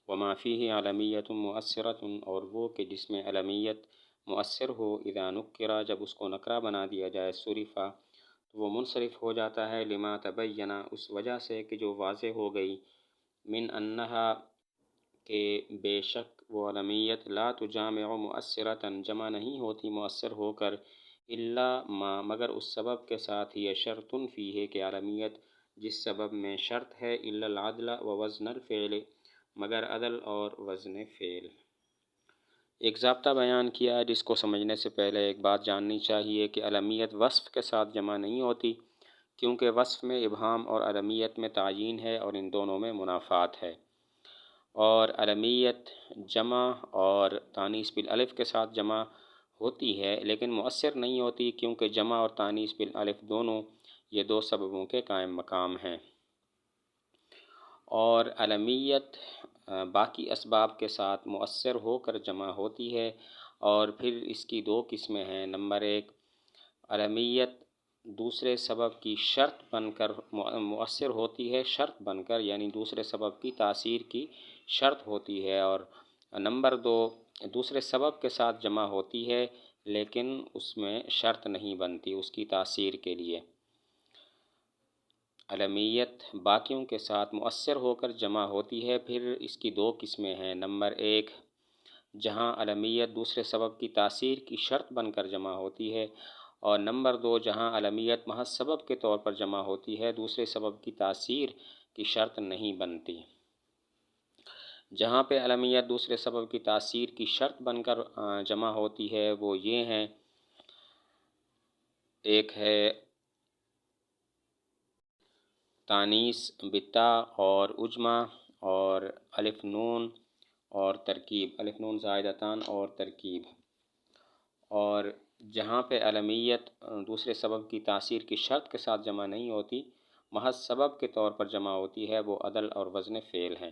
وما فیہ علمیۃ مؤثرۃ، اور وہ کہ جس میں علمیت مؤثر ہو، اذا نکرہ جب اس کو نکرہ بنا دیا جائے، صرفہ تو وہ منصرف ہو جاتا ہے، لما تبینہ اس وجہ سے کہ جو واضح ہو گئی، من انہا کہ بے شک وہ علمیت لا تجامع مؤثرۃ جمع نہیں ہوتی مؤثر ہو کر، الا ما مگر اس سبب کے ساتھ، یہ شرط فیہ کہ علمیت جس سبب میں شرط ہے، الا العدل ووزن الفعل مگر عدل اور وزن فعل۔ ایک ضابطہ بیان کیا جس کو سمجھنے سے پہلے ایک بات جاننی چاہیے کہ علمیت وصف کے ساتھ جمع نہیں ہوتی، کیونکہ وصف میں ابہام اور علمیت میں تعیین ہے، اور ان دونوں میں منافات ہے۔ اور علمیت جمع اور تانیث بالالف کے ساتھ جمع ہوتی ہے لیکن مؤثر نہیں ہوتی، کیونکہ جمع اور تانیث بالالف دونوں یہ دو سببوں کے قائم مقام ہیں۔ اور علمیت باقی اسباب کے ساتھ مؤثر ہو کر جمع ہوتی ہے، اور پھر اس کی دو قسمیں ہیں۔ نمبر ایک، علمیت دوسرے سبب کی شرط بن کر مؤثر ہوتی ہے، شرط بن کر، یعنی دوسرے سبب کی تاثیر کی شرط ہوتی ہے۔ اور نمبر دو، دوسرے سبب کے ساتھ جمع ہوتی ہے لیکن اس میں شرط نہیں بنتی اس کی تاثیر کے لیے۔ علمیت باقیوں کے ساتھ مؤثر ہو کر جمع ہوتی ہے، پھر اس کی دو قسمیں ہیں۔ نمبر ایک، جہاں علمیت دوسرے سبب کی تاثیر کی شرط بن کر جمع ہوتی ہے، اور نمبر دو، جہاں علمیت محض سبب کے طور پر جمع ہوتی ہے، دوسرے سبب کی تاثیر کی شرط نہیں بنتی۔ جہاں پہ علمیت دوسرے سبب کی تاثیر کی شرط بن کر جمع ہوتی ہے وہ یہ ہیں، ایک ہے تانیث بتا اور اجمہ اور الف نون اور ترکیب، الف نون زائدتان اور ترکیب۔ اور جہاں پہ علمیت دوسرے سبب کی تاثیر کی شرط کے ساتھ جمع نہیں ہوتی، محض سبب کے طور پر جمع ہوتی ہے، وہ عدل اور وزن فعل ہیں۔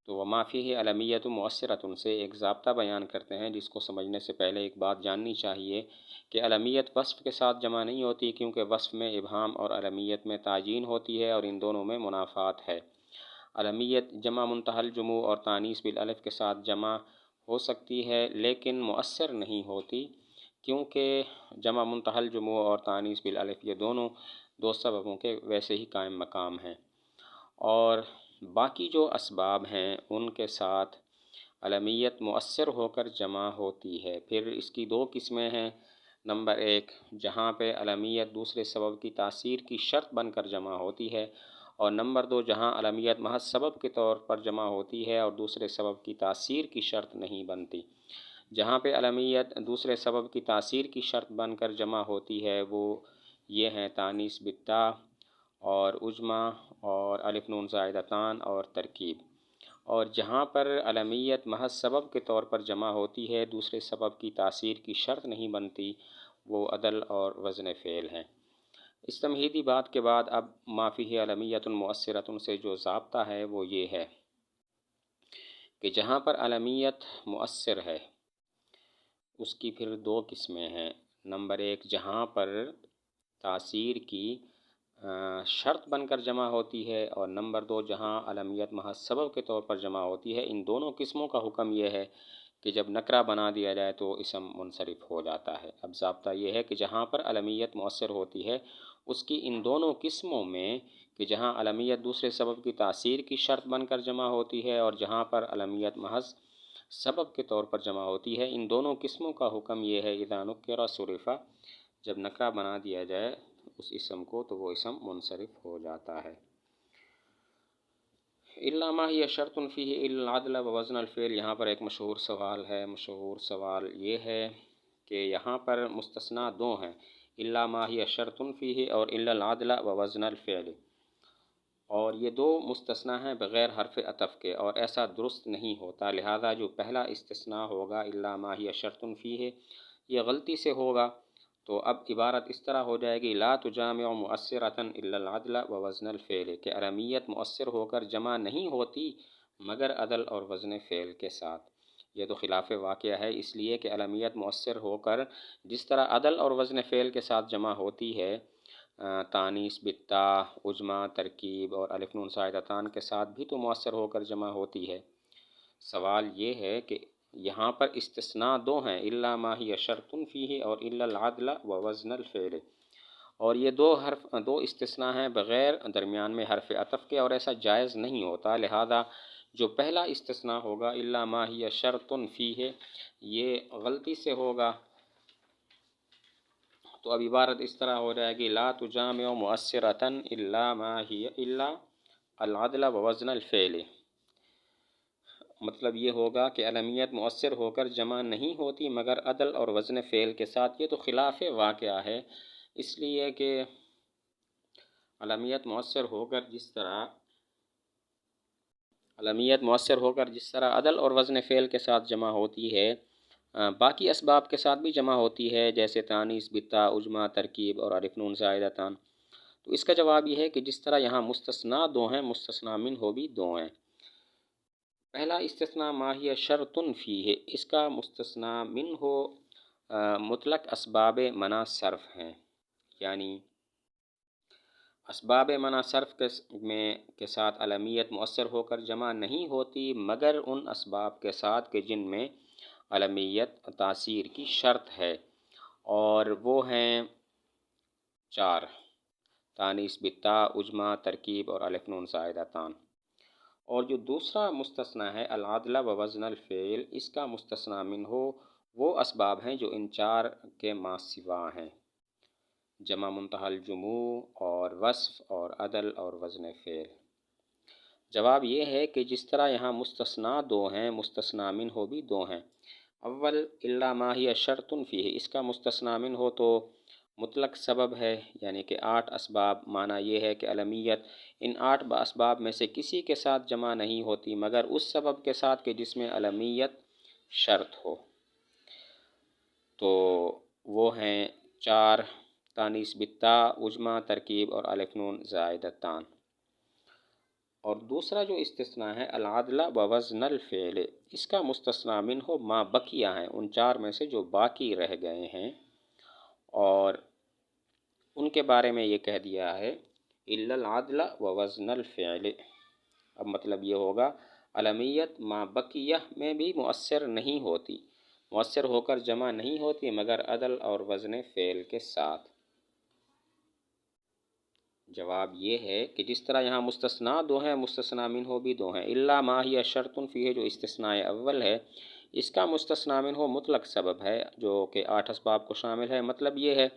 تو وما فیہ علمیۃ مؤثرۃ سے ایک ضابطہ بیان کرتے ہیں جس کو سمجھنے سے پہلے ایک بات جاننی چاہیے کہ علمیت وصف کے ساتھ جمع نہیں ہوتی، کیونکہ وصف میں ابہام اور علمیت میں تعیین ہوتی ہے، اور ان دونوں میں منافات ہے۔ علمیت جمع منتہی الجموع اور تانیث بالالف کے ساتھ جمع ہو سکتی ہے لیکن مؤثر نہیں ہوتی، کیونکہ جمع منتہی الجموع اور تانیث بالالف یہ دونوں دو سببوں کے ویسے ہی قائم مقام ہیں۔ اور باقی جو اسباب ہیں ان کے ساتھ علمیت مؤثر ہو کر جمع ہوتی ہے، پھر اس کی دو قسمیں ہیں۔ نمبر ایک، جہاں پہ علمیت دوسرے سبب کی تاثیر کی شرط بن کر جمع ہوتی ہے، اور نمبر دو، جہاں علمیت محض سبب کے طور پر جمع ہوتی ہے اور دوسرے سبب کی تاثیر کی شرط نہیں بنتی۔ جہاں پہ علمیت دوسرے سبب کی تاثیر کی شرط بن کر جمع ہوتی ہے وہ یہ ہیں تانیث بتا اور اجمہ اور الف نون زائدتان اور ترکیب۔ اور جہاں پر علمیت محض سبب کے طور پر جمع ہوتی ہے، دوسرے سبب کی تاثیر کی شرط نہیں بنتی، وہ عدل اور وزن فعل ہیں۔ اس تمہیدی بات کے بعد اب ما فیہ علمیۃ مؤثرۃ سے جو ضابطہ ہے وہ یہ ہے کہ جہاں پر علمیت مؤثر ہے اس کی پھر دو قسمیں ہیں۔ نمبر ایک، جہاں پر تاثیر کی شرط بن کر جمع ہوتی ہے، اور نمبر دو، جہاں علمیت محض سبب کے طور پر جمع ہوتی ہے۔ ان دونوں قسموں کا حکم یہ ہے کہ جب نکرہ بنا دیا جائے تو اسم منصرف ہو جاتا ہے۔ اب ضابطہ یہ ہے کہ جہاں پر علمیت مؤثر ہوتی ہے اس کی ان دونوں قسموں میں، کہ جہاں علمیت دوسرے سبب کی تاثیر کی شرط بن کر جمع ہوتی ہے اور جہاں پر علمیت محض سبب کے طور پر جمع ہوتی ہے، ان دونوں قسموں کا حکم یہ ہے، اذا نکر صرف، جب نکرہ بنا دیا جائے اس اسم کو تو وہ اسم منصرف ہو جاتا ہے۔ الا ما هي شرط فيه الا العدل ووزن الفعل، یہاں پر ایک مشہور سوال ہے۔ مشہور سوال یہ ہے کہ یہاں پر مستثنیٰ دو ہیں، الا ما هي شرط فيه اور الا العدل ووزن الفعل، اور یہ دو مستثنیٰ ہیں بغیر حرف عطف کے، اور ایسا درست نہیں ہوتا، لہذا جو پہلا استثناء ہوگا الا ما هي شرط فيه یہ غلطی سے ہوگا، تو اب عبارت اس طرح ہو جائے گی، لا تجامع مؤثرۃ الا العدل ووزن الفعل، کہ علمیت مؤثر ہو کر جمع نہیں ہوتی مگر عدل اور وزن فعل کے ساتھ۔ یہ تو خلاف واقعہ ہے، اس لیے کہ علمیت مؤثر ہو کر جس طرح عدل اور وزن فعل کے ساتھ جمع ہوتی ہے، تانیث بتا، اجمہ، ترکیب اور الف نون زائدتان کے ساتھ بھی تو مؤثر ہو کر جمع ہوتی ہے، سوال یہ ہے کہ یہاں پر استثناء دو ہیں، الا ما ہی شرط فیہ اور الا العدل و وزن الفعل، اور یہ دو استثناء ہیں بغیر درمیان میں حرف عطف کے، اور ایسا جائز نہیں ہوتا۔ لہذا جو پہلا استثناء ہوگا الا ما ہی شرط فیہ، یہ غلطی سے ہوگا، تو اب عبارت اس طرح ہو جائے گی لا تجامع مؤثرۃ الا ما ہی الا العدل و وزن الفعل۔ مطلب یہ ہوگا کہ علمیت مؤثر ہو کر جمع نہیں ہوتی مگر عدل اور وزن فعل کے ساتھ۔ یہ تو خلاف واقعہ ہے، اس لیے کہ علمیت مؤثر ہو کر جس طرح عدل اور وزن فعل کے ساتھ جمع ہوتی ہے، باقی اسباب کے ساتھ بھی جمع ہوتی ہے، جیسے تانیث، بتا، عجمہ، ترکیب اور الف نون زائدتان۔ تو اس کا جواب یہ ہے کہ جس طرح یہاں مستثنیٰ دو ہیں، مستثنیٰ منہ بھی دو ہیں۔ پہلا استثناء ما ہی شرط فیہ، اس کا مستثنیٰ منہ مطلق اسباب منع صرف ہیں، یعنی اسباب منع صرف کے ساتھ علمیت مؤثر ہو کر جمع نہیں ہوتی مگر ان اسباب کے ساتھ کہ جن میں علمیت تاثیر کی شرط ہے، اور وہ ہیں 4: تانیث، بتا، عجمہ، ترکیب اور الف نون زائدتان۔ اور جو دوسرا مستثنیٰ ہے العدل و وزن الفعل، اس کا مستثنیٰ منہ وہ اسباب ہیں جو ان 4 کے ما سوا ہیں: جمع منتہی الجموع اور وصف اور عدل اور وزن فعل۔ جواب یہ ہے کہ جس طرح یہاں مستثنیٰ دو ہیں، مستثنیٰ منہ بھی دو ہیں۔ اول الا ما ہی شرط فیہ، اس کا مستثنیٰ منہ تو مطلق سبب ہے، یعنی کہ 8 اسباب۔ معنی یہ ہے کہ علمیت ان 8 اسباب میں سے کسی کے ساتھ جمع نہیں ہوتی مگر اس سبب کے ساتھ کہ جس میں علمیت شرط ہو، تو وہ ہیں 4: تانیث، بتا، عجمہ، ترکیب اور الف نون زائدتان۔ اور دوسرا جو استثناء ہے العدل و وزن الفعل، اس کا مستثنیٰ منہ ما بقیہ ہیں، ان 4 میں سے جو باقی رہ گئے ہیں، اور ان کے بارے میں یہ کہہ دیا ہے الا العدل و وزن الفعل۔ اب مطلب یہ ہوگا علمیت ما بقیہ میں بھی مؤثر نہیں ہوتی، مؤثر ہو کر جمع نہیں ہوتی مگر عدل اور وزن فعل کے ساتھ۔ جواب یہ ہے کہ جس طرح یہاں مستثنیٰ دو ہیں، مستثنیٰ منہ بھی دو ہیں۔ الا ما ہی شرط فیہ جو استثناء اول ہے، اس کا مستثنیٰ منہ مطلق سبب ہے جو کہ 8 اسباب کو شامل ہے۔ مطلب یہ ہے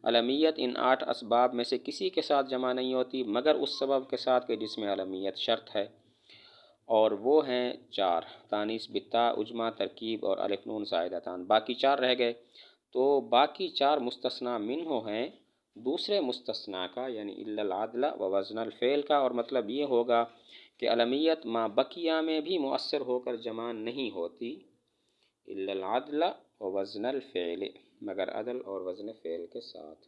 علمیت ان 8 اسباب میں سے کسی کے ساتھ جمع نہیں ہوتی مگر اس سبب کے ساتھ کہ جس میں علمیت شرط ہے، اور وہ ہیں 4: تانیث، بتا، عجمہ، ترکیب اور الف نون زائدتان۔ باقی 4 رہ گئے، تو باقی 4 مستثنیٰ منہ ہیں دوسرے مستثنیٰ کا، یعنی الا العدل و وزن الفعل کا، اور مطلب یہ ہوگا کہ علمیت ما بقیہ میں بھی مؤثر ہو کر جمع نہیں ہوتی الا العدل و وزن الفعل، مگر عدل اور وزن فعل کے ساتھ۔